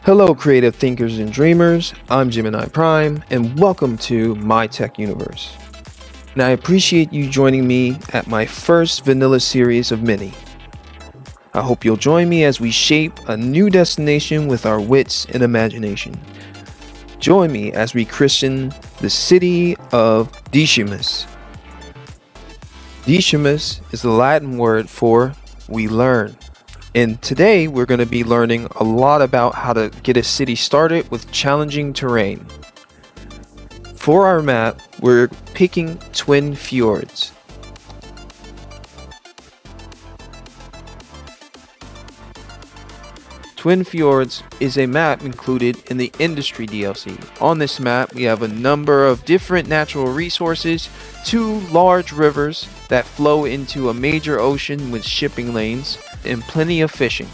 Hello creative thinkers and dreamers, I'm Gemini Prime and welcome to My Tech Universe. And I appreciate you joining me at my first vanilla series of many. I hope you'll join me as we shape a new destination with our wits and imagination. Join me as we christen the City of Discimus. Discimus is the Latin word for we learn. And today we're going to be learning a lot about how to get a city started with challenging terrain. For our map, we're picking Twin Fjords. Twin Fjords is a map included in the Industry DLC. On this map, we have a number of different natural resources, 2 large rivers that flow into a major ocean with shipping lanes, and plenty of fishing.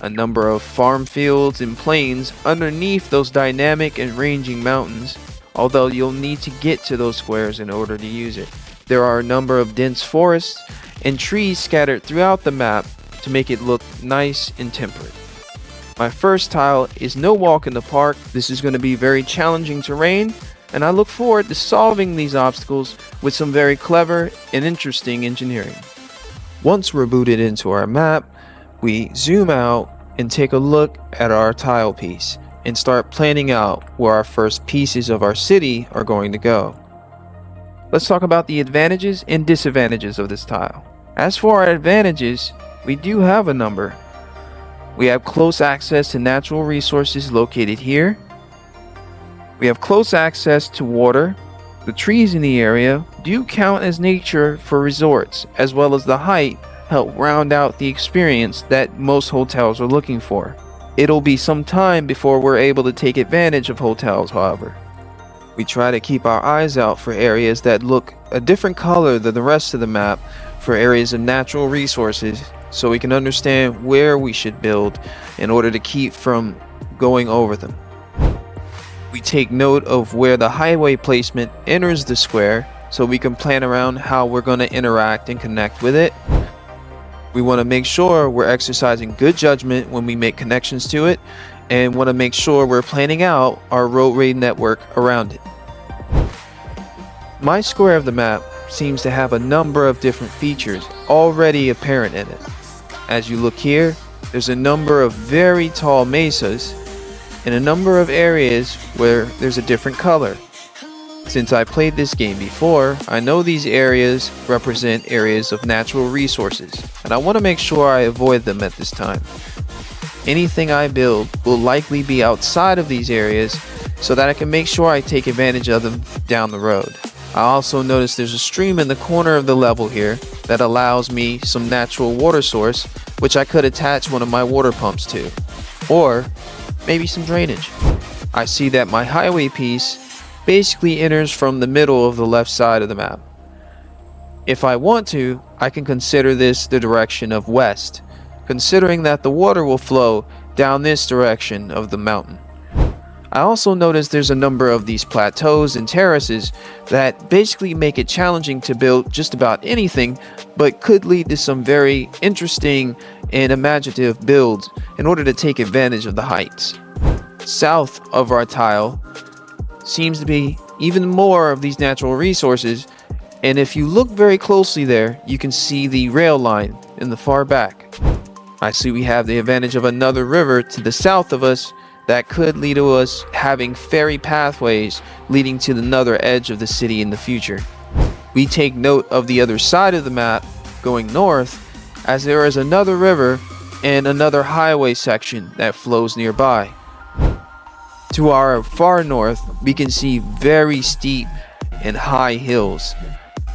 A number of farm fields and plains underneath those dynamic and ranging mountains, although you'll need to get to those squares in order to use it. There are a number of dense forests and trees scattered throughout the map to make it look nice and temperate. My first tile is no walk in the park. This is going to be very challenging terrain, and I look forward to solving these obstacles with some very clever and interesting engineering. Once we're booted into our map, we zoom out and take a look at our tile piece and start planning out where our first pieces of our city are going to go. Let's talk about the advantages and disadvantages of this tile. As for our advantages, we do have a number. We have close access to natural resources located here. We have close access to water. The trees in the area do count as nature for resorts, as well as the height help round out the experience that most hotels are looking for. It'll be some time before we're able to take advantage of hotels, however. We try to keep our eyes out for areas that look a different color than the rest of the map for areas of natural resources, so we can understand where we should build in order to keep from going over them. We take note of where the highway placement enters the square so we can plan around how we're going to interact and connect with it. We want to make sure we're exercising good judgment when we make connections to it, and want to make sure we're planning out our roadway network around it. My square of the map seems to have a number of different features already apparent in it. As you look here, there's a number of very tall mesas and a number of areas where there's a different color. Since I played this game before, I know these areas represent areas of natural resources, and I want to make sure I avoid them at this time. Anything I build will likely be outside of these areas so that I can make sure I take advantage of them down the road. I also noticed there's a stream in the corner of the level here that allows me some natural water source, which I could attach one of my water pumps to, or maybe some drainage. I see that my highway piece basically enters from the middle of the left side of the map. If I want to, I can consider this the direction of west, considering that the water will flow down this direction of the mountain. I also noticed there's a number of these plateaus and terraces that basically make it challenging to build just about anything, but could lead to some very interesting and imaginative builds in order to take advantage of the heights. South of our tile seems to be even more of these natural resources, and if you look very closely there, you can see the rail line in the far back. I see we have the advantage of another river to the south of us that could lead to us having ferry pathways leading to another edge of the city in the future. We take note of the other side of the map going north, as there is another river and another highway section that flows nearby. To our far north, we can see very steep and high hills,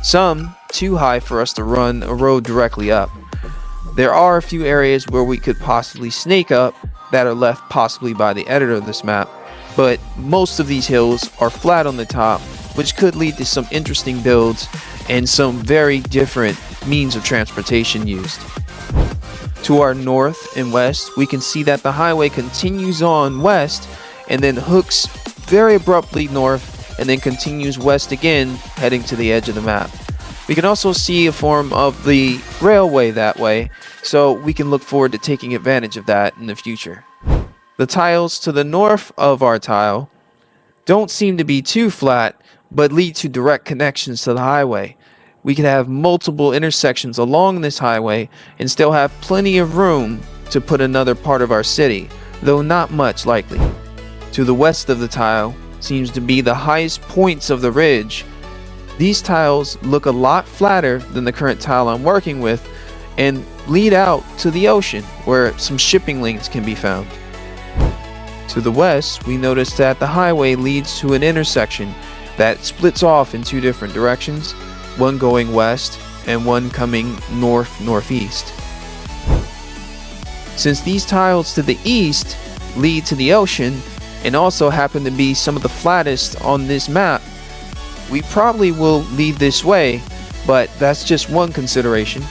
some too high for us to run a road directly up. There are a few areas where we could possibly snake up, that are left possibly by the editor of this map, but most of these hills are flat on the top, which could lead to some interesting builds and some very different means of transportation used. To our north and west, we can see that the highway continues on west and then hooks very abruptly north and then continues west again, heading to the edge of the map. We can also see a form of the railway that way, so we can look forward to taking advantage of that in the future. The tiles to the north of our tile don't seem to be too flat, but lead to direct connections to the highway. We could have multiple intersections along this highway and still have plenty of room to put another part of our city, though not much likely. To the west of the tile seems to be the highest points of the ridge. These tiles look a lot flatter than the current tile I'm working with and lead out to the ocean where some shipping lanes can be found. To the west, we notice that the highway leads to an intersection that splits off in two different directions, one going west and one coming north-northeast. Since these tiles to the east lead to the ocean and also happen to be some of the flattest on this map, we probably will lead this way, but that's just one consideration.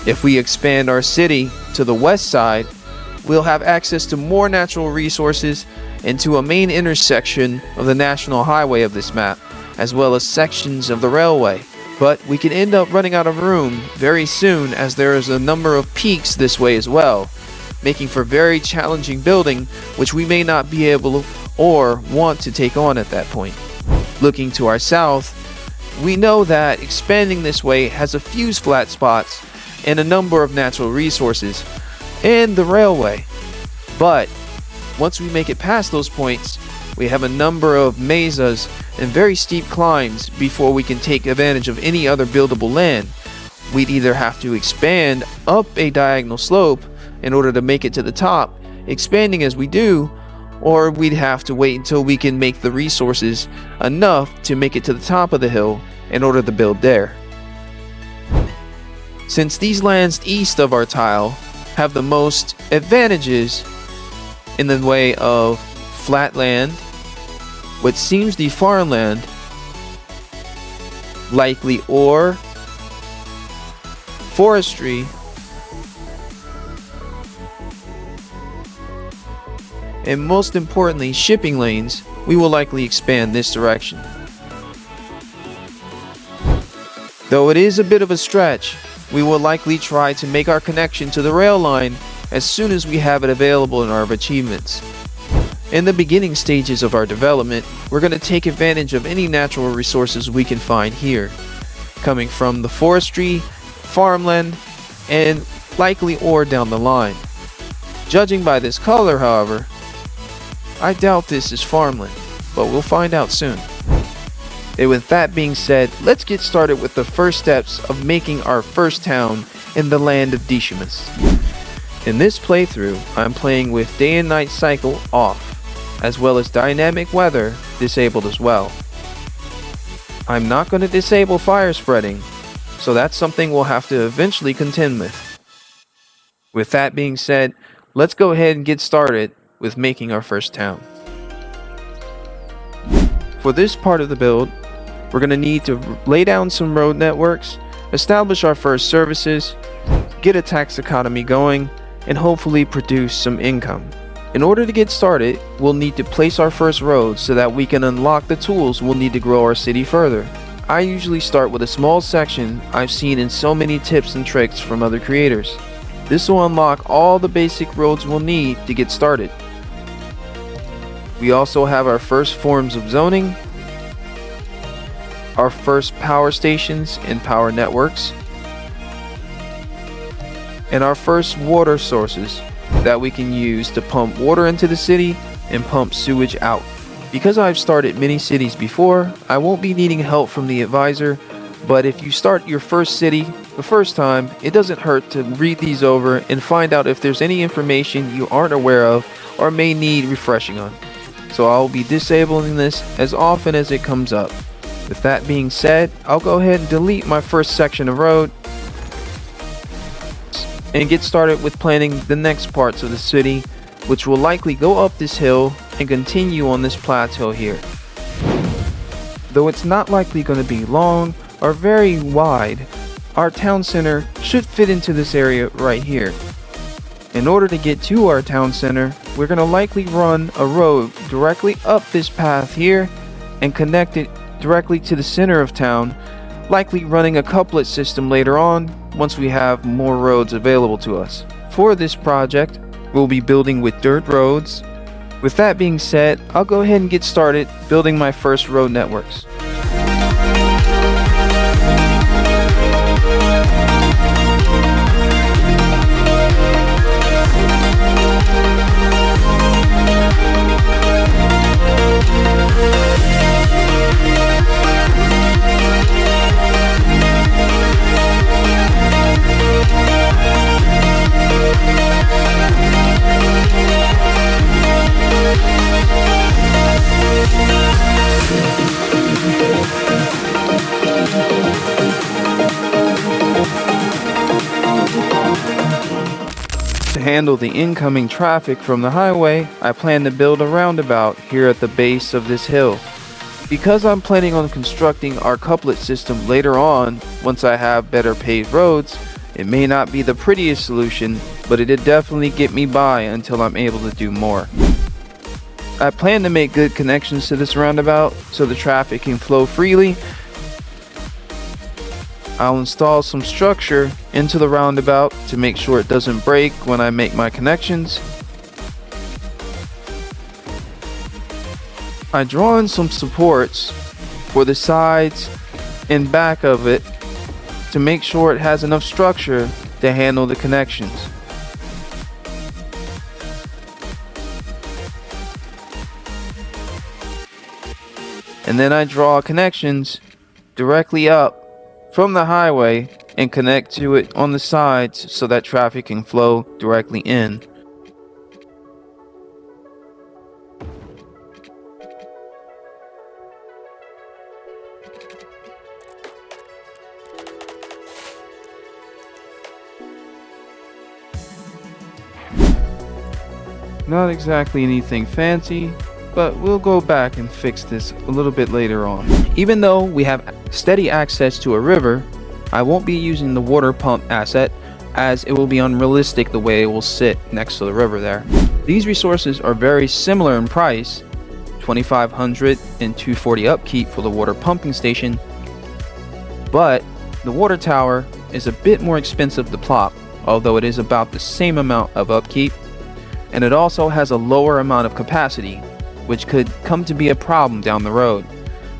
If we expand our city to the west side, we'll have access to more natural resources and to a main intersection of the national highway of this map, as well as sections of the railway. But we can end up running out of room very soon, as there is a number of peaks this way as well, making for very challenging building, which we may not be able or want to take on at that point. Looking to our south, we know that expanding this way has a few flat spots and a number of natural resources and the railway. But once we make it past those points, we have a number of mesas and very steep climbs before we can take advantage of any other buildable land. We'd either have to expand up a diagonal slope in order to make it to the top, expanding as we do, or we'd have to wait until we can make the resources enough to make it to the top of the hill in order to build there. Since these lands east of our tile have the most advantages in the way of flat land, what seems to be farmland, likely ore, forestry, and most importantly shipping lanes, we will likely expand this direction. Though it is a bit of a stretch, we will likely try to make our connection to the rail line as soon as we have it available in our achievements. In the beginning stages of our development, we're going to take advantage of any natural resources we can find here, coming from the forestry, farmland, and likely ore down the line. Judging by this color, however, I doubt this is farmland, but we'll find out soon. And with that being said, let's get started with the first steps of making our first town in the land of Discimus. In this playthrough, I'm playing with day and night cycle off, as well as dynamic weather disabled as well. I'm not going to disable fire spreading, so that's something we'll have to eventually contend with. With that being said, let's go ahead and get started with making our first town. For this part of the build, we're going to need to lay down some road networks, establish our first services, get a tax economy going, and hopefully produce some income. In order to get started, we'll need to place our first road so that we can unlock the tools we'll need to grow our city further. I usually start with a small section I've seen in so many tips and tricks from other creators. This will unlock all the basic roads we'll need to get started. We also have our first forms of zoning, our first power stations and power networks, and our first water sources that we can use to pump water into the city and pump sewage out. Because I've started many cities before, I won't be needing help from the advisor, but if you start your first city the first time, it doesn't hurt to read these over and find out if there's any information you aren't aware of or may need refreshing on. So I'll be disabling this as often as it comes up. With that being said, I'll go ahead and delete my first section of road and get started with planning the next parts of the city, which will likely go up this hill and continue on this plateau here. Though it's not likely going to be long or very wide, our town center should fit into this area right here. In order to get to our town center, we're going to likely run a road directly up this path here and connect it directly to the center of town, likely running a couplet system later on once we have more roads available to us. For this project, we'll be building with dirt roads. With that being said, I'll go ahead and get started building my first road networks. To handle the incoming traffic from the highway, I plan to build a roundabout here at the base of this hill. Because I'm planning on constructing our couplet system later on, once I have better paved roads, it may not be the prettiest solution, but it'd definitely get me by until I'm able to do more. I plan to make good connections to this roundabout so the traffic can flow freely. I'll install some structure into the roundabout to make sure it doesn't break when I make my connections. I draw in some supports for the sides and back of it to make sure it has enough structure to handle the connections. And then I draw connections directly up from the highway and connect to it on the sides so that traffic can flow directly in. Not exactly anything fancy, but we'll go back and fix this a little bit later on. Even though we have steady access to a river, I won't be using the water pump asset as it will be unrealistic the way it will sit next to the river there. These resources are very similar in price, $2,500 and $240 upkeep for the water pumping station, but the water tower is a bit more expensive to plop, although it is about the same amount of upkeep, and it also has a lower amount of capacity, which could come to be a problem down the road.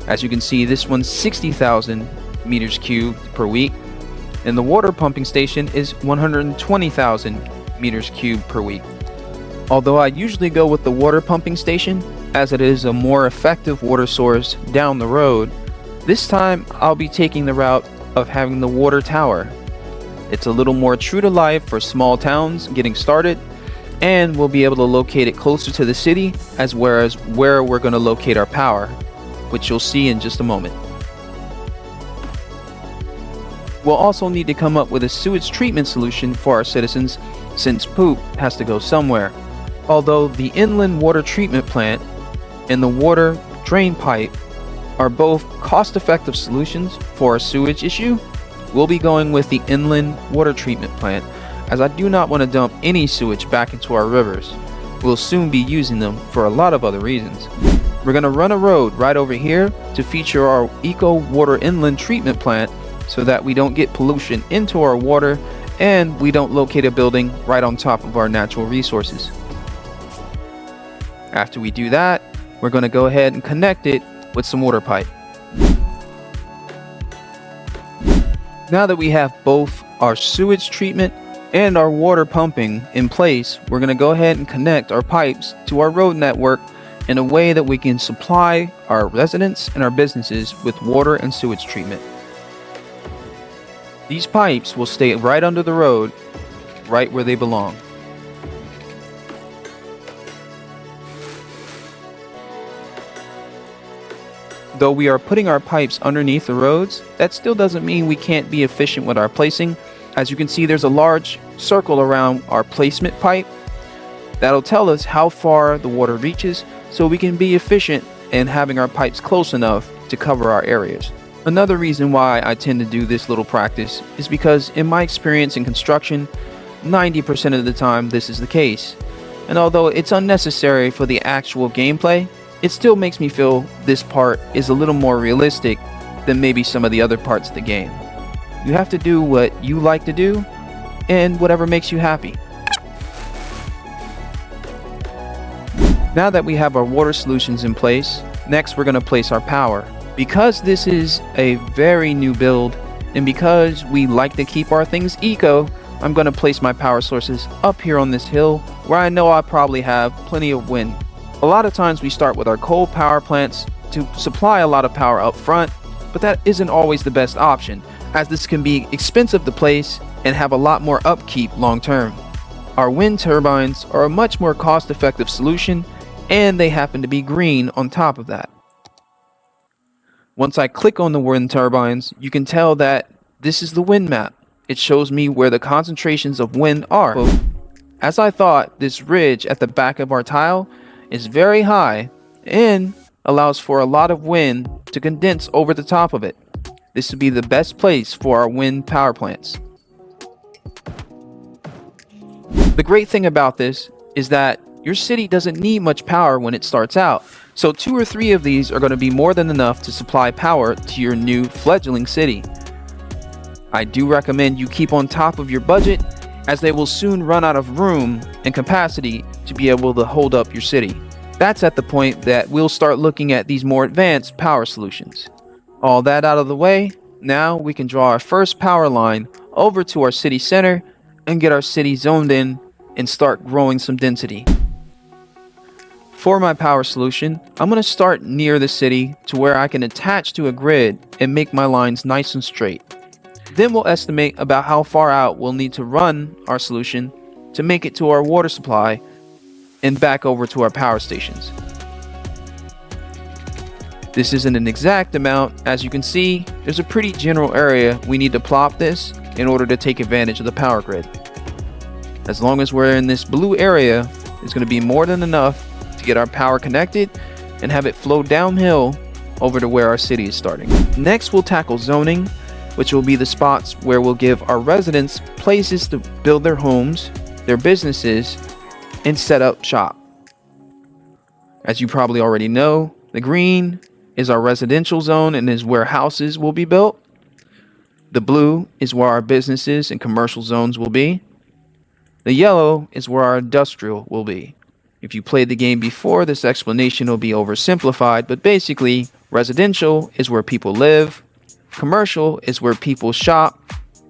As you can see, this one's 60,000 meters cubed per week, and the water pumping station is 120,000 meters cubed per week. Although I usually go with the water pumping station, as it is a more effective water source down the road, this time I'll be taking the route of having the water tower. It's a little more true to life for small towns getting started, and we'll be able to locate it closer to the city as well as where we're going to locate our power, which you'll see in just a moment. We'll also need to come up with a sewage treatment solution for our citizens, since poop has to go somewhere. Although the inland water treatment plant and the water drain pipe are both cost-effective solutions for our sewage issue, we'll be going with the inland water treatment plant, as I do not want to dump any sewage back into our rivers. We'll soon be using them for a lot of other reasons. We're going to run a road right over here to feature our eco water inland treatment plant so that we don't get pollution into our water and we don't locate a building right on top of our natural resources. After we do that, we're going to go ahead and connect it with some water pipe. Now that we have both our sewage treatment and our water pumping in place, we're going to go ahead and connect our pipes to our road network in a way that we can supply our residents and our businesses with water and sewage treatment. These pipes will stay right under the road, right where they belong. Though we are putting our pipes underneath the roads, that still doesn't mean we can't be efficient with our placing. As you can see, there's a large circle around our placement pipe. That'll tell us how far the water reaches so we can be efficient in having our pipes close enough to cover our areas. Another reason why I tend to do this little practice is because in my experience in construction, 90% of the time this is the case. And although it's unnecessary for the actual gameplay, it still makes me feel this part is a little more realistic than maybe some of the other parts of the game. You have to do what you like to do and whatever makes you happy. Now that we have our water solutions in place, next we're going to place our power. Because this is a very new build, and because we like to keep our things eco, I'm going to place my power sources up here on this hill where I know I probably have plenty of wind. A lot of times we start with our coal power plants to supply a lot of power up front, but that isn't always the best option, as this can be expensive to place and have a lot more upkeep long term. Our wind turbines are a much more cost-effective solution, and they happen to be green on top of that. Once I click on the wind turbines, you can tell that this is the wind map. It shows me where the concentrations of wind are. As I thought, this ridge at the back of our tile is very high and allows for a lot of wind to condense over the top of it. This would be the best place for our wind power plants. The great thing about this is that your city doesn't need much power when it starts out. So 2 or 3 of these are going to be more than enough to supply power to your new fledgling city. I do recommend you keep on top of your budget, as they will soon run out of room and capacity to be able to hold up your city. That's at the point that we'll start looking at these more advanced power solutions. All that out of the way, now we can draw our first power line over to our city center and get our city zoned in and start growing some density. For my power solution, I'm going to start near the city to where I can attach to a grid and make my lines nice and straight. Then we'll estimate about how far out we'll need to run our solution to make it to our water supply and back over to our power stations. This isn't an exact amount. As you can see, there's a pretty general area we need to plop this in order to take advantage of the power grid. As long as we're in this blue area, it's going to be more than enough to get our power connected and have it flow downhill over to where our city is starting. Next, we'll tackle zoning, which will be the spots where we'll give our residents places to build their homes, their businesses, and set up shop. As you probably already know, the green is our residential zone and is where houses will be built. The blue is where our businesses and commercial zones will be. The yellow is where our industrial will be. If you played the game before, this explanation will be oversimplified, but basically, residential is where people live, commercial is where people shop,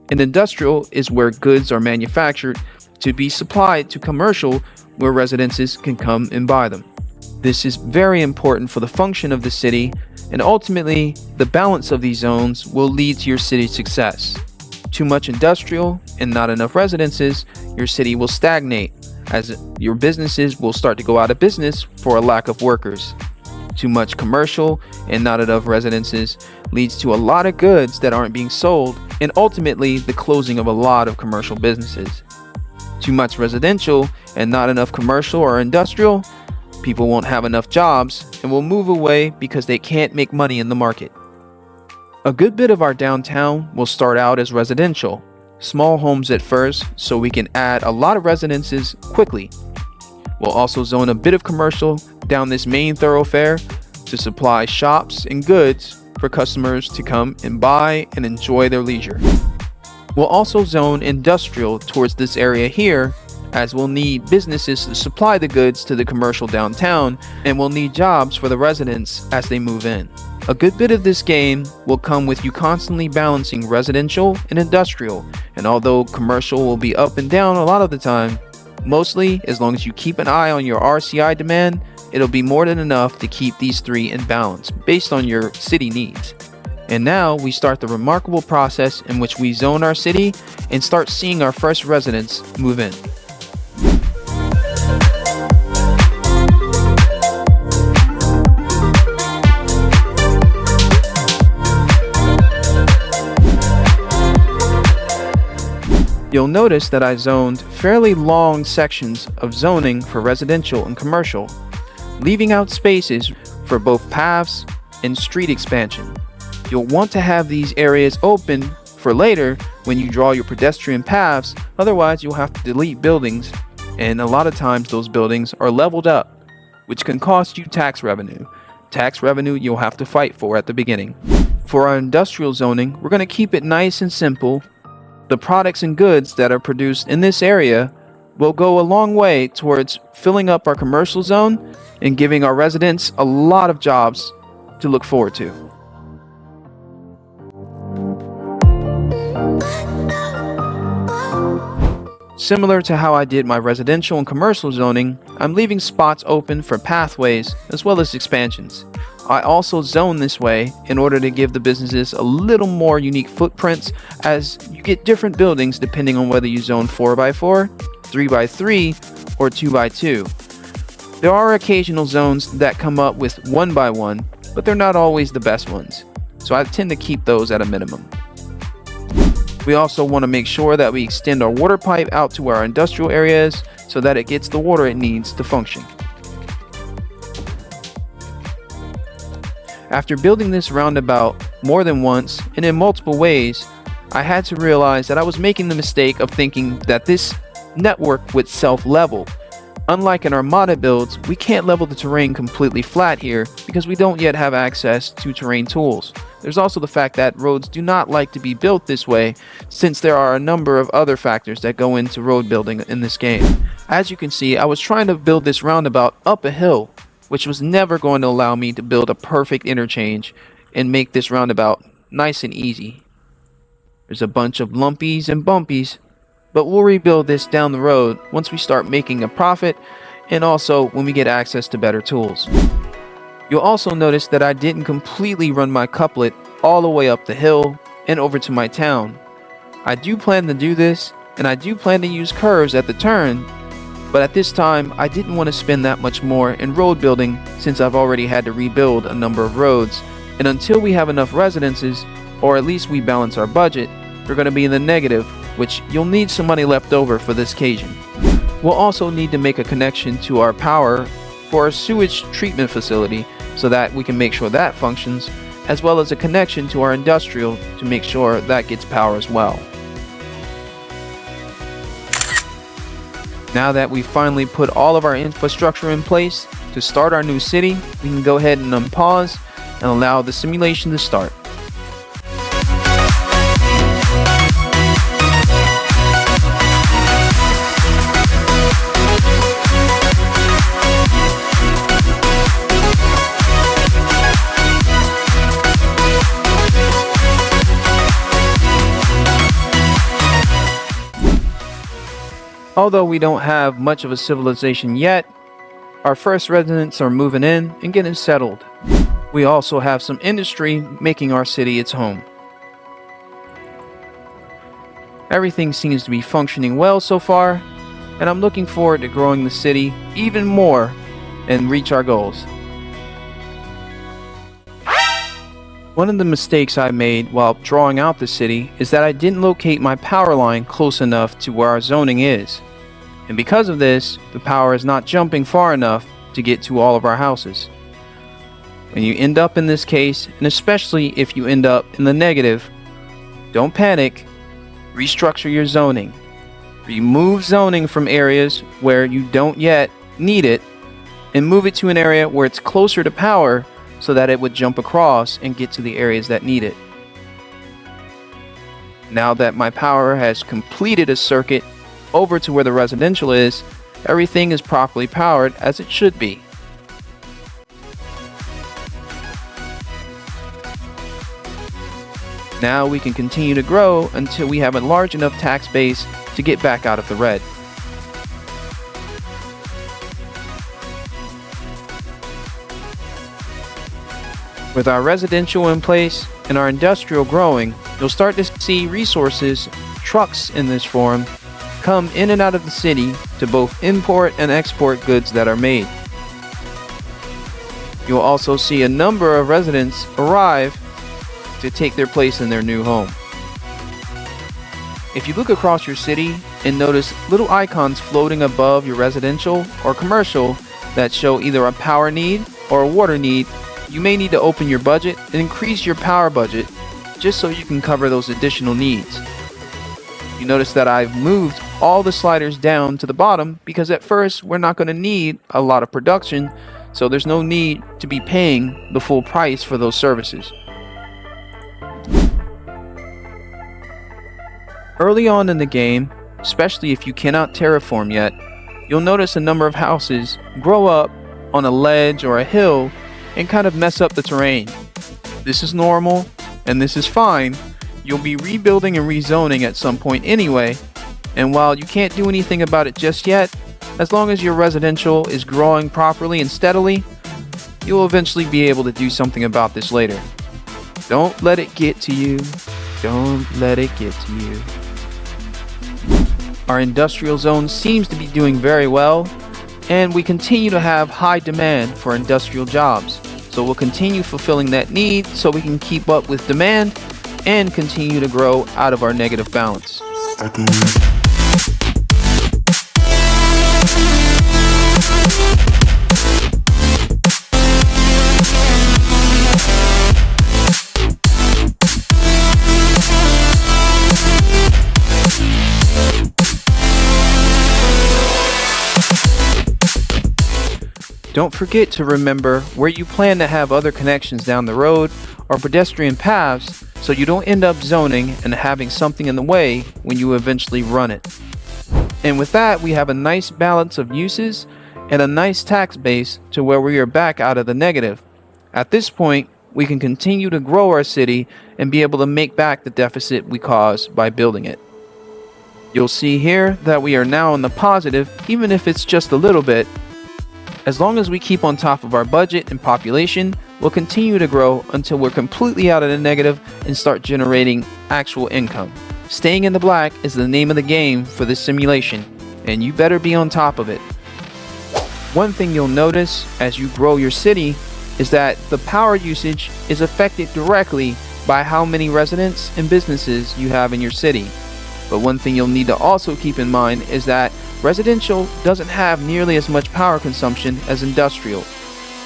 and industrial is where goods are manufactured to be supplied to commercial where residences can come and buy them. This is very important for the function of the city, and ultimately, the balance of these zones will lead to your city's success. Too much industrial and not enough residences, your city will stagnate, as your businesses will start to go out of business for a lack of workers. Too much commercial and not enough residences leads to a lot of goods that aren't being sold, and ultimately the closing of a lot of commercial businesses. Too much residential and not enough commercial or industrial, people won't have enough jobs and will move away because they can't make money in the market. A good bit of our downtown will start out as residential, small homes at first, so we can add a lot of residences quickly. We'll also zone a bit of commercial down this main thoroughfare to supply shops and goods for customers to come and buy and enjoy their leisure. We'll also zone industrial towards this area here, as we'll need businesses to supply the goods to the commercial downtown, and we'll need jobs for the residents as they move in. A good bit of this game will come with you constantly balancing residential and industrial, and although commercial will be up and down a lot of the time, mostly as long as you keep an eye on your RCI demand, it'll be more than enough to keep these three in balance based on your city needs. And now we start the remarkable process in which we zone our city and start seeing our first residents move in. You'll notice that I zoned fairly long sections of zoning for residential and commercial, leaving out spaces for both paths and street expansion. You'll want to have these areas open for later when you draw your pedestrian paths, otherwise you'll have to delete buildings, and a lot of times those buildings are leveled up, which can cost you tax revenue. Tax revenue you'll have to fight for at the beginning. For our industrial zoning, we're going to keep it nice and simple. The products and goods that are produced in this area will go a long way towards filling up our commercial zone and giving our residents a lot of jobs to look forward to. Similar to how I did my residential and commercial zoning, I'm leaving spots open for pathways as well as expansions. I also zone this way in order to give the businesses a little more unique footprints, as you get different buildings depending on whether you zone 4x4, 3x3, or 2x2. There are occasional zones that come up with 1x1, but they're not always the best ones, so I tend to keep those at a minimum. We also want to make sure that we extend our water pipe out to our industrial areas so that it gets the water it needs to function. After building this roundabout more than once and in multiple ways, I had to realize that I was making the mistake of thinking that this network would self-level. Unlike in our modded builds, we can't level the terrain completely flat here because we don't yet have access to terrain tools. There's also the fact that roads do not like to be built this way, since there are a number of other factors that go into road building in this game. As you can see, I was trying to build this roundabout up a hill, which was never going to allow me to build a perfect interchange and make this roundabout nice and easy. There's a bunch of lumpies and bumpies, but we'll rebuild this down the road once we start making a profit and also when we get access to better tools. You'll also notice that I didn't completely run my couplet all the way up the hill and over to my town. I do plan to do this, and I do plan to use curves at the turn, but at this time I didn't want to spend that much more in road building since I've already had to rebuild a number of roads, and until we have enough residences, or at least we balance our budget, we're going to be in the negative, which you'll need some money left over for this occasion. We'll also need to make a connection to our power for our sewage treatment facility so that we can make sure that functions, as well as a connection to our industrial to make sure that gets power as well. Now that we've finally put all of our infrastructure in place to start our new city, we can go ahead and unpause and allow the simulation to start. Although we don't have much of a civilization yet, our first residents are moving in and getting settled. We also have some industry making our city its home. Everything seems to be functioning well so far, and I'm looking forward to growing the city even more and reach our goals. One of the mistakes I made while drawing out the city is that I didn't locate my power line close enough to where our zoning is. And because of this, the power is not jumping far enough to get to all of our houses. When you end up in this case, and especially if you end up in the negative, don't panic, restructure your zoning. Remove zoning from areas where you don't yet need it, and move it to an area where it's closer to power so that it would jump across and get to the areas that need it. Now that my power has completed a circuit over to where the residential is, everything is properly powered as it should be. Now we can continue to grow until we have a large enough tax base to get back out of the red. With our residential in place and our industrial growing, you'll start to see resources, trucks in this form, come in and out of the city to both import and export goods that are made. You'll also see a number of residents arrive to take their place in their new home. If you look across your city and notice little icons floating above your residential or commercial that show either a power need or a water need, you may need to open your budget and increase your power budget just so you can cover those additional needs. You notice that I've moved all the sliders down to the bottom because at first we're not going to need a lot of production, so there's no need to be paying the full price for those services. Early on in the game, especially if you cannot terraform yet, you'll notice a number of houses grow up on a ledge or a hill and kind of mess up the terrain. This is normal and this is fine. You'll be rebuilding and rezoning at some point anyway, and while you can't do anything about it just yet, as long as your residential is growing properly and steadily, you'll eventually be able to do something about this later. Don't let it get to you. Don't let it get to you. Our industrial zone seems to be doing very well, and we continue to have high demand for industrial jobs. So we'll continue fulfilling that need so we can keep up with demand and continue to grow out of our negative balance. Don't forget to remember where you plan to have other connections down the road or pedestrian paths so you don't end up zoning and having something in the way when you eventually run it. And with that, we have a nice balance of uses and a nice tax base to where we are back out of the negative. At this point, we can continue to grow our city and be able to make back the deficit we caused by building it. You'll see here that we are now in the positive, even if it's just a little bit. As long as we keep on top of our budget and population, we'll continue to grow until we're completely out of the negative and start generating actual income. Staying in the black is the name of the game for this simulation, and you better be on top of it. One thing you'll notice as you grow your city is that the power usage is affected directly by how many residents and businesses you have in your city. But one thing you'll need to also keep in mind is that residential doesn't have nearly as much power consumption as industrial.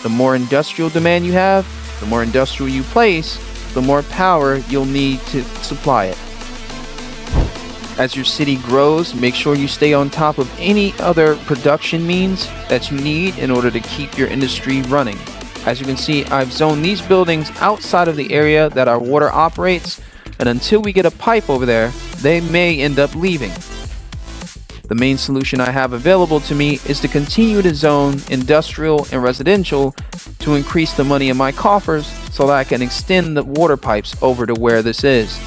The more industrial demand you have, the more industrial you place, the more power you'll need to supply it. As your city grows, make sure you stay on top of any other production means that you need in order to keep your industry running. As you can see, I've zoned these buildings outside of the area that our water operates, and until we get a pipe over there, they may end up leaving. The main solution I have available to me is to continue to zone industrial and residential to increase the money in my coffers so that I can extend the water pipes over to where this is.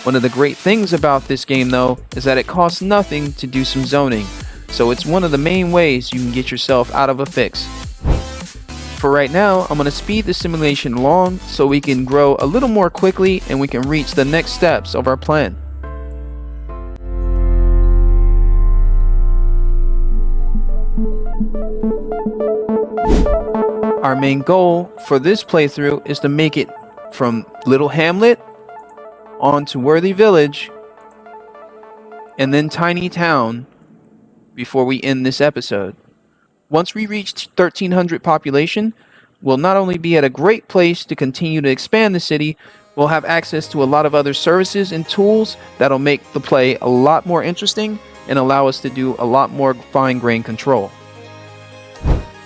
One of the great things about this game though is that it costs nothing to do some zoning, so it's one of the main ways you can get yourself out of a fix. For right now, I'm going to speed the simulation along so we can grow a little more quickly and we can reach the next steps of our plan. Our main goal for this playthrough is to make it from Little Hamlet on to Worthy Village and then Tiny Town before we end this episode. Once we reach 1,300 population, we'll not only be at a great place to continue to expand the city, we'll have access to a lot of other services and tools that'll make the play a lot more interesting and allow us to do a lot more fine-grained control.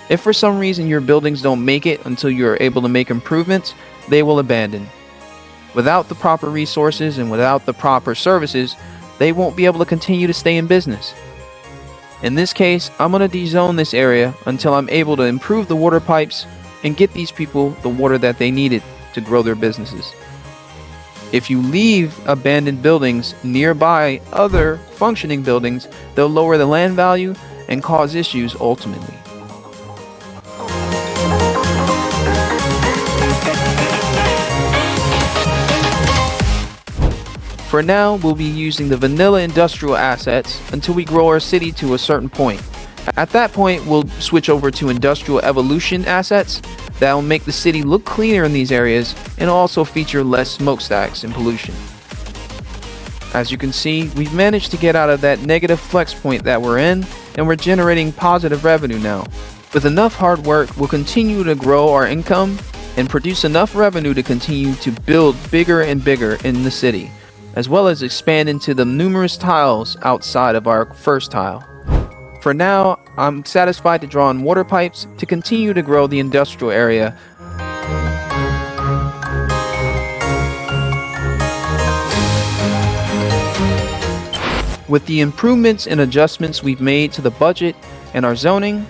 If for some reason your buildings don't make it until you're able to make improvements, they will abandon. Without the proper resources and without the proper services, they won't be able to continue to stay in business. In this case, I'm going to de-zone this area until I'm able to improve the water pipes and get these people the water that they needed to grow their businesses. If you leave abandoned buildings nearby other functioning buildings, they'll lower the land value and cause issues ultimately. For now, we'll be using the vanilla industrial assets until we grow our city to a certain point. At that point, we'll switch over to industrial evolution assets that will make the city look cleaner in these areas and also feature less smokestacks and pollution. As you can see, we've managed to get out of that negative flex point that we're in, and we're generating positive revenue now. With enough hard work, we'll continue to grow our income and produce enough revenue to continue to build bigger and bigger in the city, as well as expand into the numerous tiles outside of our first tile. For now, I'm satisfied to draw on water pipes to continue to grow the industrial area. With the improvements and adjustments we've made to the budget and our zoning,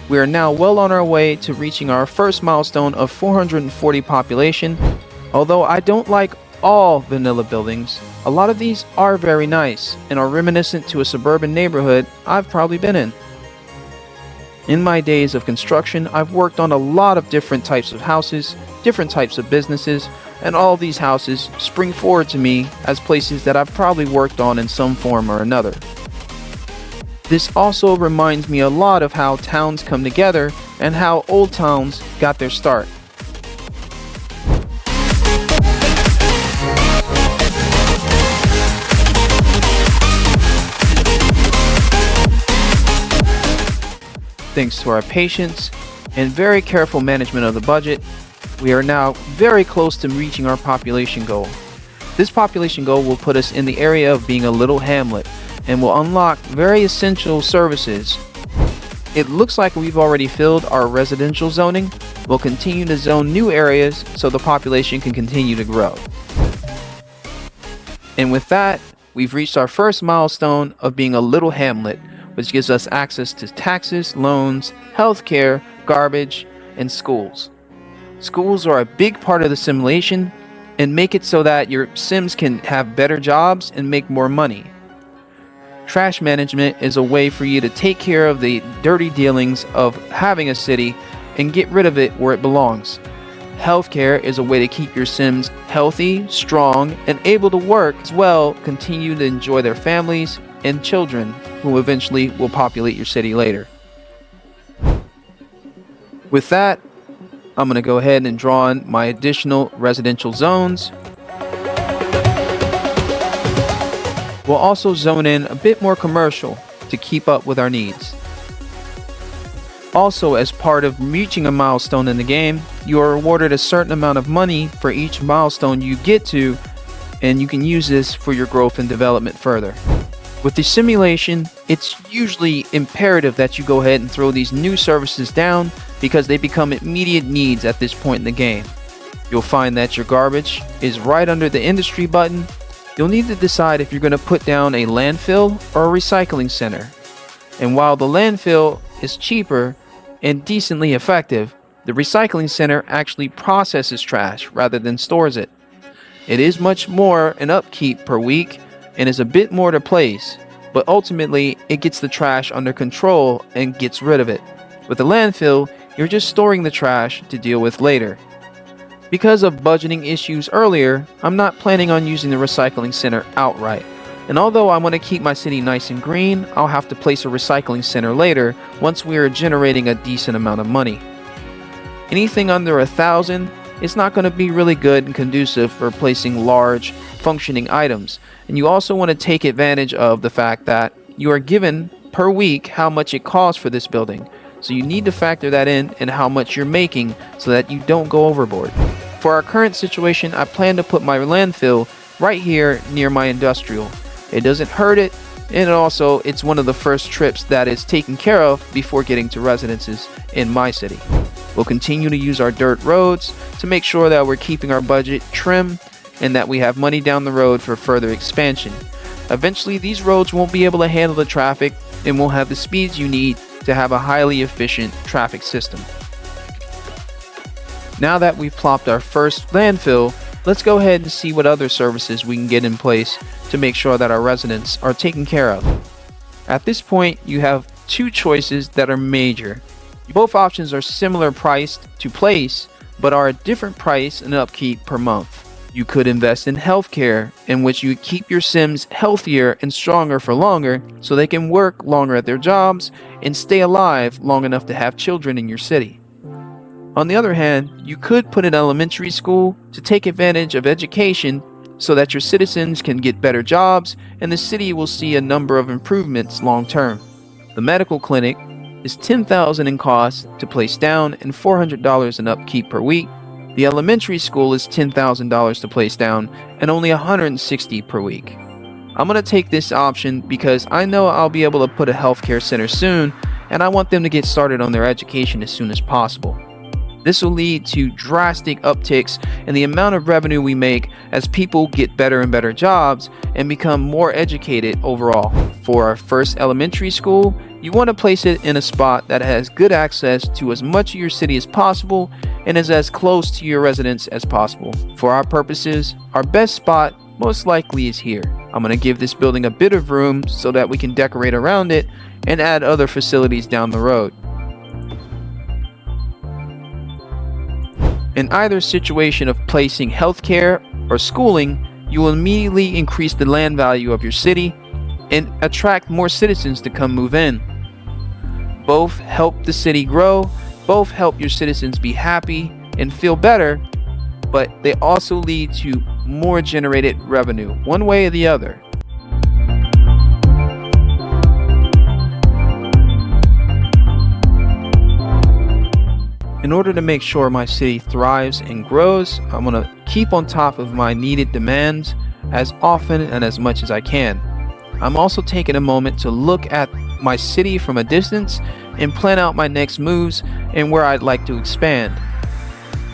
we are now well on our way to reaching our first milestone of 440 population. Although I don't like all vanilla buildings, a lot of these are very nice and are reminiscent to a suburban neighborhood I've probably been in. In my days of construction, I've worked on a lot of different types of houses, different types of businesses, and all these houses spring forward to me as places that I've probably worked on in some form or another. This also reminds me a lot of how towns come together and how old towns got their start. Thanks to our patience and very careful management of the budget, we are now very close to reaching our population goal. This population goal will put us in the area of being a little hamlet and will unlock very essential services. It looks like we've already filled our residential zoning. We'll continue to zone new areas so the population can continue to grow. And with that, we've reached our first milestone of being a little hamlet, which gives us access to taxes, loans, healthcare, garbage, and schools. Schools are a big part of the simulation and make it so that your Sims can have better jobs and make more money. Trash management is a way for you to take care of the dirty dealings of having a city and get rid of it where it belongs. Healthcare is a way to keep your Sims healthy, strong, and able to work as well, continue to enjoy their families and children who eventually will populate your city later. With that, I'm going to go ahead and draw on my additional residential zones. We'll also zone in a bit more commercial to keep up with our needs. Also, as part of reaching a milestone in the game, you are awarded a certain amount of money for each milestone you get to, and you can use this for your growth and development further. With the simulation, it's usually imperative that you go ahead and throw these new services down because they become immediate needs at this point in the game. You'll find that your garbage is right under the industry button. You'll need to decide if you're going to put down a landfill or a recycling center. And while the landfill is cheaper and decently effective, the recycling center actually processes trash rather than stores it. It is much more an upkeep per week and is a bit more to place, but ultimately it gets the trash under control and gets rid of it. With a landfill, you're just storing the trash to deal with later. Because of budgeting issues earlier, I'm not planning on using the recycling center outright. And although I want to keep my city nice and green, I'll have to place a recycling center later once we are generating a decent amount of money. Anything under 1,000 is not going to be really good and conducive for placing large, functioning items. And you also want to take advantage of the fact that you are given per week how much it costs for this building. So you need to factor that in and how much you're making so that you don't go overboard. For our current situation, I plan to put my landfill right here near my industrial. It doesn't hurt it, and also it's one of the first trips that is taken care of before getting to residences in my city. We'll continue to use our dirt roads to make sure that we're keeping our budget trim and that we have money down the road for further expansion. Eventually, these roads won't be able to handle the traffic and won't have the speeds you need to have a highly efficient traffic system. Now that we've plopped our first landfill, let's go ahead and see what other services we can get in place to make sure that our residents are taken care of. At this point, you have two choices that are major. Both options are similar priced to place, but are a different price and upkeep per month. You could invest in healthcare, in which you keep your Sims healthier and stronger for longer so they can work longer at their jobs and stay alive long enough to have children in your city. On the other hand, you could put an elementary school to take advantage of education so that your citizens can get better jobs and the city will see a number of improvements long term. The medical clinic is $10,000 in cost to place down and $400 in upkeep per week. The elementary school is $10,000 to place down and only $160 per week. I'm going to take this option because I know I'll be able to put a healthcare center soon, and I want them to get started on their education as soon as possible. This will lead to drastic upticks in the amount of revenue we make as people get better and better jobs and become more educated overall. For our first elementary school, you want to place it in a spot that has good access to as much of your city as possible and is as close to your residents as possible. For our purposes, our best spot most likely is here. I'm going to give this building a bit of room so that we can decorate around it and add other facilities down the road. In either situation of placing healthcare or schooling, you will immediately increase the land value of your city and attract more citizens to come move in. Both help the city grow, both help your citizens be happy and feel better, but they also lead to more generated revenue, one way or the other. In order to make sure my city thrives and grows, I'm going to keep on top of my needed demands as often and as much as I can. I'm also taking a moment to look at my city from a distance and plan out my next moves and where I'd like to expand.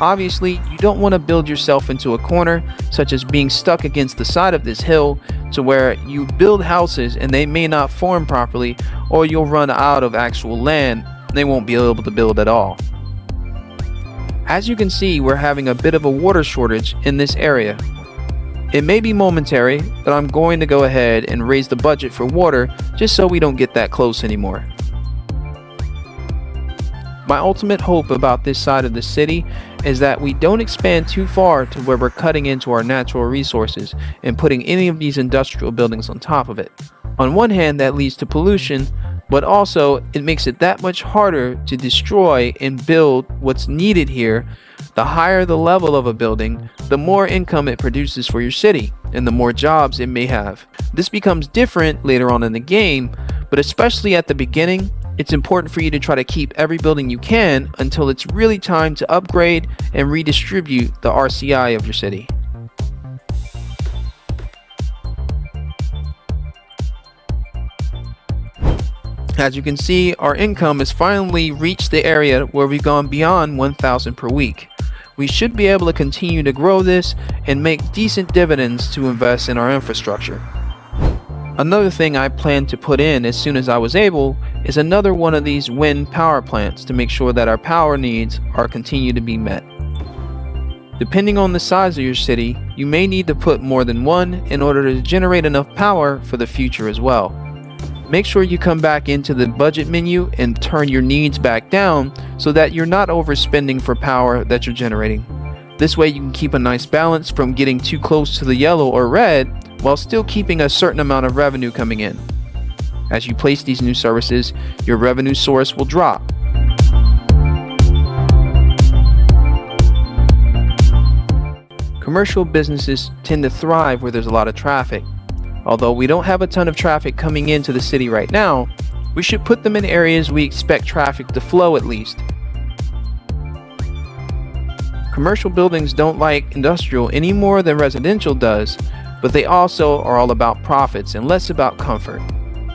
Obviously, you don't want to build yourself into a corner, such as being stuck against the side of this hill to where you build houses and they may not form properly, or you'll run out of actual land and they won't be able to build at all. As you can see, we're having a bit of a water shortage in this area. It may be momentary, but I'm going to go ahead and raise the budget for water just so we don't get that close anymore. My ultimate hope about this side of the city is that we don't expand too far to where we're cutting into our natural resources and putting any of these industrial buildings on top of it. On one hand, that leads to pollution, but also it makes it that much harder to destroy and build what's needed here. The higher the level of a building, the more income it produces for your city and the more jobs it may have. This becomes different later on in the game, but especially at the beginning, it's important for you to try to keep every building you can until it's really time to upgrade and redistribute the RCI of your city. As you can see, our income has finally reached the area where we've gone beyond 1,000 per week. We should be able to continue to grow this and make decent dividends to invest in our infrastructure. Another thing I plan to put in as soon as I was able is another one of these wind power plants to make sure that our power needs are continue to be met. Depending on the size of your city, you may need to put more than one in order to generate enough power for the future as well. Make sure you come back into the budget menu and turn your needs back down so that you're not overspending for power that you're generating. This way you can keep a nice balance from getting too close to the yellow or red while still keeping a certain amount of revenue coming in. As you place these new services, your revenue source will drop. Commercial businesses tend to thrive where there's a lot of traffic. Although we don't have a ton of traffic coming into the city right now, we should put them in areas we expect traffic to flow at least. Commercial buildings don't like industrial any more than residential does, but they also are all about profits and less about comfort.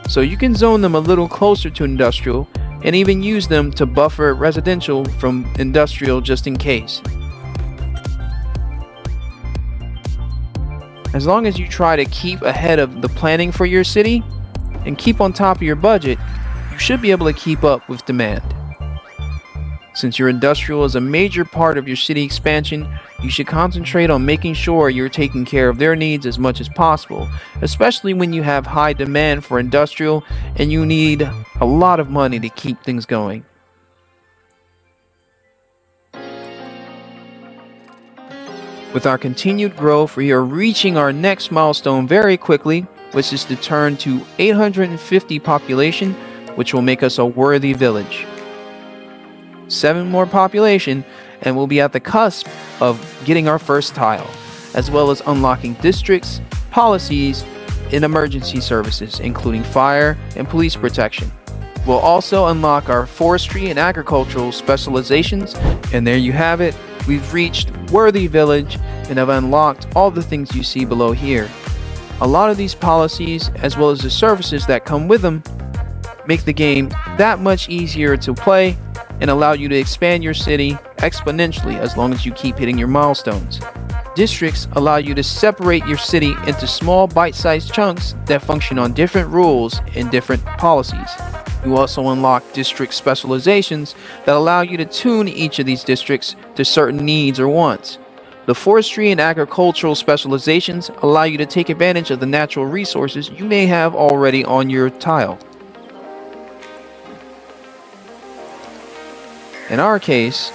So you can zone them a little closer to industrial and even use them to buffer residential from industrial just in case. As long as you try to keep ahead of the planning for your city and keep on top of your budget, you should be able to keep up with demand. Since your industrial is a major part of your city expansion, you should concentrate on making sure you're taking care of their needs as much as possible, especially when you have high demand for industrial and you need a lot of money to keep things going. With our continued growth, we are reaching our next milestone very quickly, which is to turn to 850 population, which will make us a worthy village. 7 more population, and we'll be at the cusp of getting our first tile. as well as unlocking districts, policies, and emergency services, including fire and police protection. We'll also unlock our forestry and agricultural specializations, and there you have it. We've reached Worthy Village and have unlocked all the things you see below here. A lot of these policies, as well as the services that come with them, make the game that much easier to play and allow you to expand your city exponentially as long as you keep hitting your milestones. Districts allow you to separate your city into small bite-sized chunks that function on different rules and different policies. You also unlock district specializations that allow you to tune each of these districts to certain needs or wants. The forestry and agricultural specializations allow you to take advantage of the natural resources you may have already on your tile. In our case,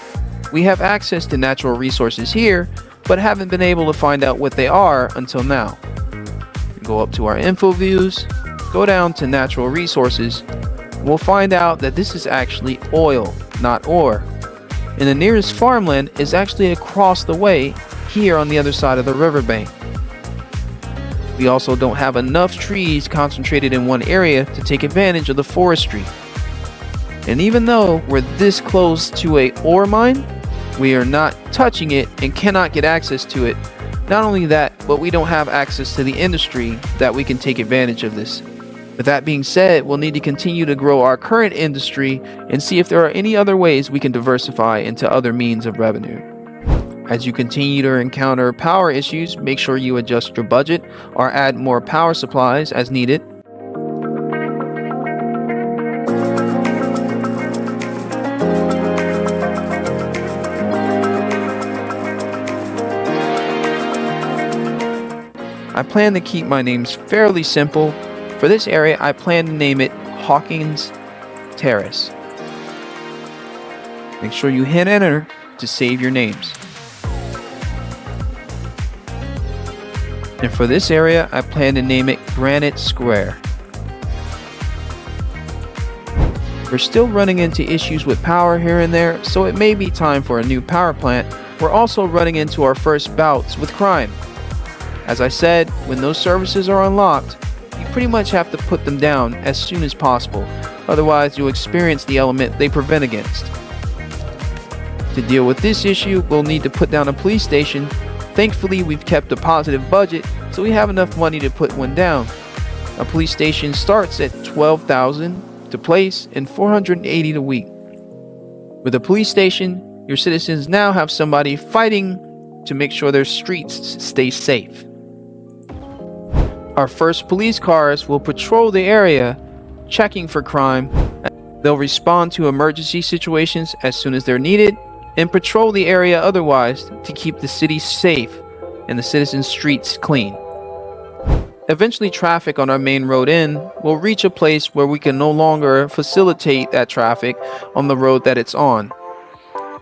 we have access to natural resources here, but haven't been able to find out what they are until now. Go up to our info views, go down to natural resources, we'll find out that this is actually oil, not ore. And the nearest farmland is actually across the way here on the other side of the riverbank. We also don't have enough trees concentrated in one area to take advantage of the forestry. And even though we're this close to a ore mine, we are not touching it and cannot get access to it. Not only that, but we don't have access to the industry that we can take advantage of this. With that being said, we'll need to continue to grow our current industry and see if there are any other ways we can diversify into other means of revenue. As you continue to encounter power issues, make sure you adjust your budget or add more power supplies as needed. I plan to keep my names fairly simple. For this area, I plan to name it Hawkins Terrace. Make sure you hit enter to save your names. And for this area, I plan to name it Granite Square. We're still running into issues with power here and there, so it may be time for a new power plant. We're also running into our first bouts with crime. As I said, when those services are unlocked, you pretty much have to put them down as soon as possible, otherwise you'll experience the element they prevent against. To deal with this issue, we'll need to put down a police station. Thankfully, we've kept a positive budget, so we have enough money to put one down. A police station starts at $12,000 to place and $480 a week. With a police station, your citizens now have somebody fighting to make sure their streets stay safe. Our first police cars will patrol the area, checking for crime. They'll respond to emergency situations as soon as they're needed, and patrol the area otherwise to keep the city safe and the citizens' streets clean. Eventually, traffic on our main road in will reach a place where we can no longer facilitate that traffic on the road that it's on.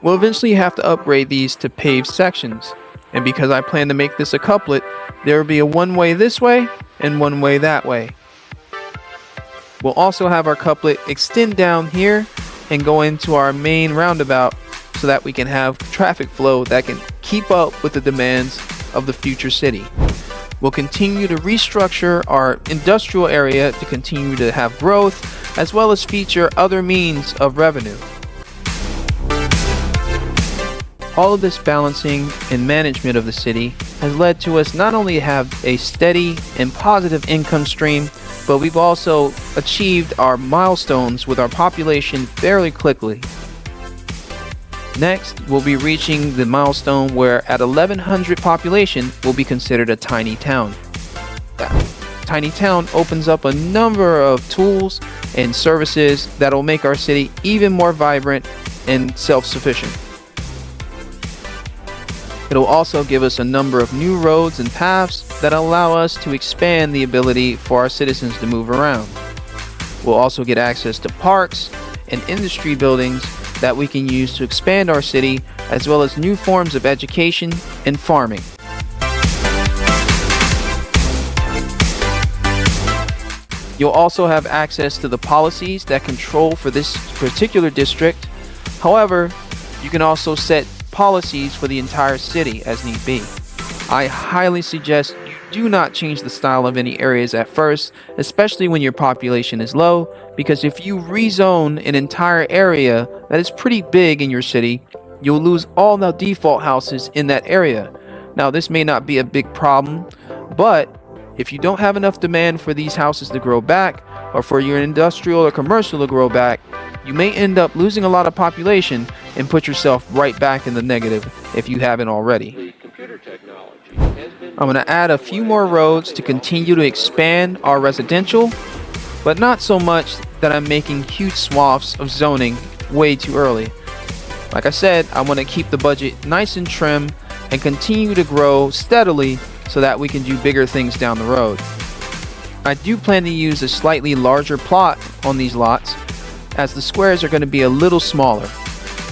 We'll eventually have to upgrade these to paved sections, and because I plan to make this a couplet, there will be a one-way this way and one-way that way. We'll also have our couplet extend down here and go into our main roundabout so that we can have traffic flow that can keep up with the demands of the future city. We'll continue to restructure our industrial area to continue to have growth, as well as feature other means of revenue. All of this balancing and management of the city has led to us not only have a steady and positive income stream, but we've also achieved our milestones with our population fairly quickly. Next, we'll be reaching the milestone where at 1,100 population will be considered a tiny town. That tiny town opens up a number of tools and services that will make our city even more vibrant and self-sufficient. It'll also give us a number of new roads and paths that allow us to expand the ability for our citizens to move around. We'll also get access to parks and industry buildings that we can use to expand our city, as well as new forms of education and farming. You'll also have access to the policies that control for this particular district. However, you can also set policies for the entire city as need be. I highly suggest you do not change the style of any areas at first, especially when your population is low, because if you rezone an entire area that is pretty big in your city, you'll lose all the default houses in that area. Now, this may not be a big problem, but if you don't have enough demand for these houses to grow back, or for your industrial or commercial to grow back, you may end up losing a lot of population and put yourself right back in the negative if you haven't already. I'm going to add a few more roads to continue to expand our residential, but not so much that I'm making huge swaths of zoning way too early. Like I said, I want to keep the budget nice and trim and continue to grow steadily so that we can do bigger things down the road. I do plan to use a slightly larger plot on these lots, as the squares are going to be a little smaller,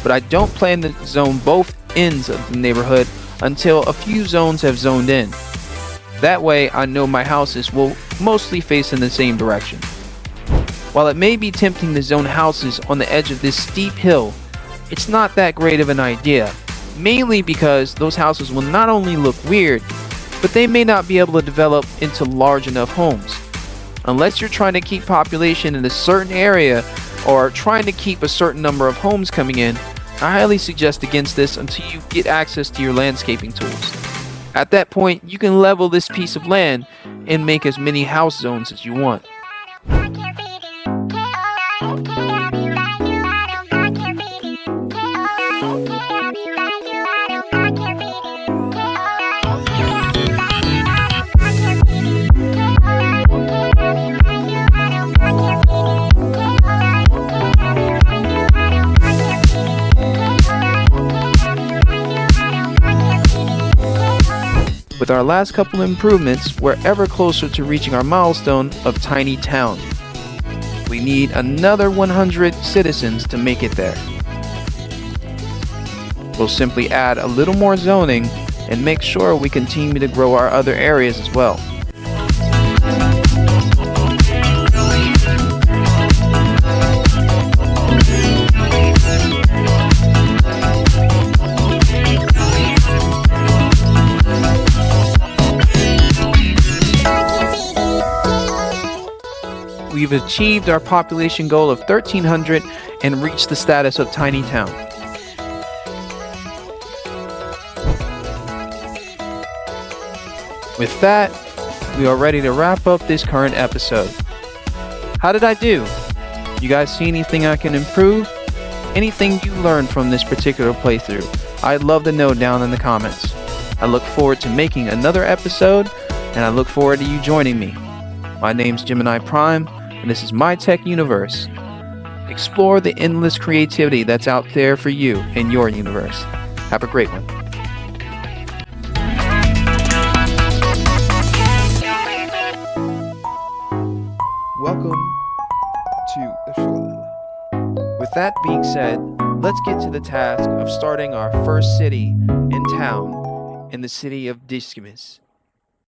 but I don't plan to zone both ends of the neighborhood until a few zones have zoned in. That way I know my houses will mostly face in the same direction. While it may be tempting to zone houses on the edge of this steep hill, it's not that great of an idea, mainly because those houses will not only look weird, but they may not be able to develop into large enough homes. Unless you're trying to keep population in a certain area or trying to keep a certain number of homes coming in, I highly suggest against this until you get access to your landscaping tools. At that point, you can level this piece of land and make as many house zones as you want. With our last couple improvements, we're ever closer to reaching our milestone of tiny town. We need another 100 citizens to make it there. We'll simply add a little more zoning and make sure we continue to grow our other areas as well. We've achieved our population goal of 1,300 and reached the status of tiny town. With that, we are ready to wrap up this current episode. How did I do? You guys see anything I can improve? Anything you learned from this particular playthrough? I'd love to know down in the comments. I look forward to making another episode, and I look forward to you joining me. My name's Gemini Prime, and this is My Tech Universe. Explore the endless creativity that's out there for you in your universe. Have a great one. Welcome to... With that being said, let's get to the task of starting our first city in town in the city of Discimus.